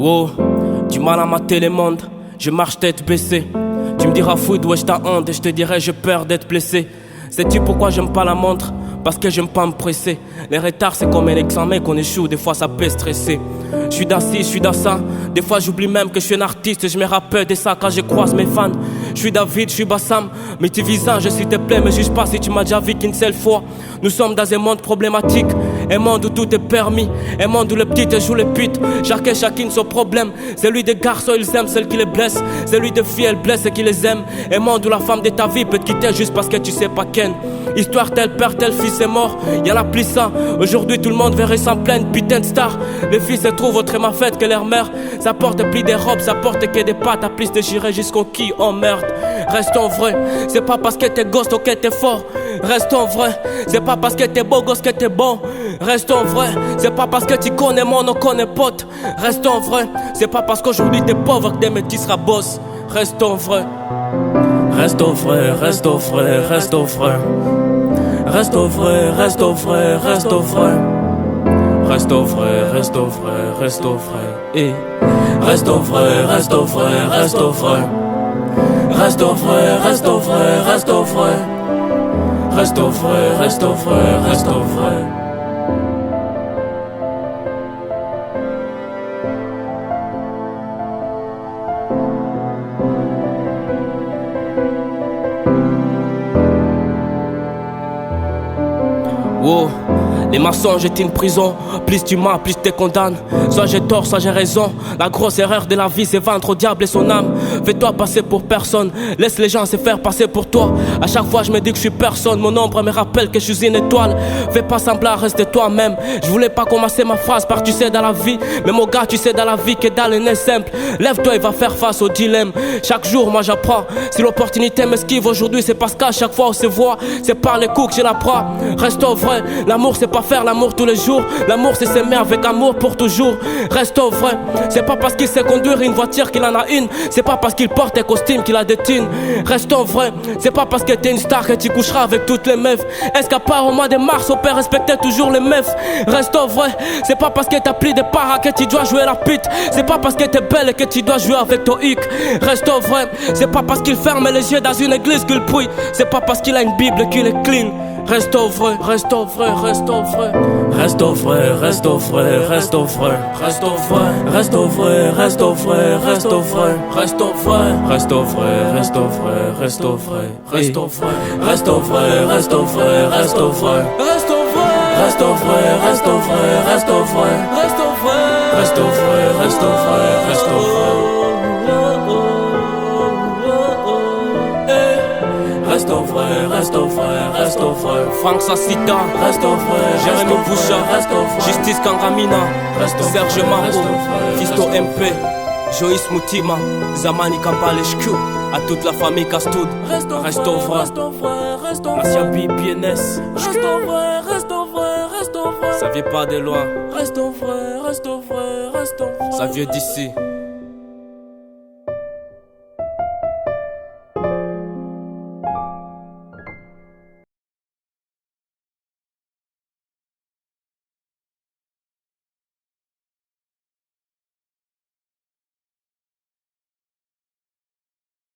Wow, du mal à mater les mondes, je marche tête baissée. Tu me diras fouille, ouais, je t'ai honte et je te dirai j'ai peur d'être blessé. Sais-tu pourquoi j'aime pas la montre? Parce que j'aime pas me presser. Les retards c'est comme un examen qu'on échoue, des fois ça peut stresser. Je suis d'aci, je suis d'assa. Des fois j'oublie même que je suis un artiste. Je me rappelle de ça quand je croise mes fans. Je suis David, je suis Bassam. Mais tu visages, s'il te plaît, me juge pas si tu m'as déjà vu qu'une seule fois. Nous sommes dans un monde problématique, un monde où tout est permis, un monde où les petites jouent les putes. Chacune son problème. Celui des garçons ils aiment celles qui les blessent, celui des filles elles blessent et qui les aiment. Un monde où la femme de ta vie peut te quitter juste parce que tu sais pas ken. Histoire tel père, tel fils est mort, y'en a plus ça. Aujourd'hui tout le monde verrait s'en plaindre, putain de star. Les filles se trouvent autrement faites que leur mère. Ça porte plus des robes, ça porte que des pattes à plus de girer jusqu'au qui, oh merde. Restons vrais, c'est pas parce que t'es gosse que t'es fort. Restons vrais, c'est pas parce que t'es beau gosse que t'es bon. Restons vrais, c'est pas parce que tu connais mon on connaît pote. Restons vrais, c'est pas parce qu'aujourd'hui t'es pauvre que demain tu seras boss. Restons vrais. Restons vrais, restons vrais, restons vrais. Restons vrais, restons vrais, restons vrais. Restons vrais, restons vrais, restons vrais. Et restons vrais, restons vrais, restons vrais. Restons vrais, restons vrais, restons vrais. Restons vrais, restons vrais, restons vrais. Wow, les mensonges est une prison. Plus tu mens, plus tu te condamnes. Soit j'ai tort, soit j'ai raison. La grosse erreur de la vie, c'est vendre au diable et son âme. Fais-toi passer pour personne, laisse les gens se faire passer pour toi. À chaque fois je me dis que je suis personne. Mon ombre me rappelle que je suis une étoile. Fais pas semblant, reste toi-même. Je voulais pas commencer ma phrase par tu sais dans la vie. Mais mon gars, tu sais dans la vie que dans le nez simple. Lève-toi et va faire face au dilemme. Chaque jour moi j'apprends. Si l'opportunité m'esquive aujourd'hui, c'est parce qu'à chaque fois on se voit, c'est par les coups que je la prends. Restons vrais, l'amour c'est pas faire l'amour tous les jours. L'amour c'est s'aimer avec amour pour toujours. Restons vrais, c'est pas parce qu'il sait conduire une voiture qu'il en a une. C'est pas parce qu'il porte un costume qu'il a des thunes. Restons vrais, c'est pas parce que t'es une star que tu coucheras avec toutes les meufs. Est-ce qu'à part au mois de mars on peut respecter toujours les meufs? Restons vrais, c'est pas parce que t'as pris des paras que tu dois jouer la pute. C'est pas parce que t'es belle que tu dois jouer avec ton hic. Restons vrais, c'est pas parce qu'il ferme les yeux dans une église qu'il prie. C'est pas parce qu'il a une bible qu'il est clean. Restons vrais, restons vrais, restons vrais. Restons vrais, restons vrais, restons vrais. Restons vrais, restons vrais, restons vrais, restons vrais. Restons vrais, restons vrais, restons vrais, restons vrais. Restons vrais, restons vrais, restons vrais, restons vrais. Restons vrais, restons vrais, restons vrais, restons vrais. Restons vrais, restons vrais, restons vrais, restons vrais. Restons vrais, restons vrais, restons vrais. Franck Sassita, restons vrais. Jérémy Boucha, restons vrais. Justice Kangamina, restons Serge Mambo, Fisto MP, Joïs Moutima, Zamani Kampaleshku, à toute la famille Castoud. Restons vrais, restons vrais, restons vrais. Asiabi, PNS, restons vrais, restons vrais, restons vrais. Ça vient pas de loin. Restons vrais, restons vrais, restons vrais. Ça vient d'ici.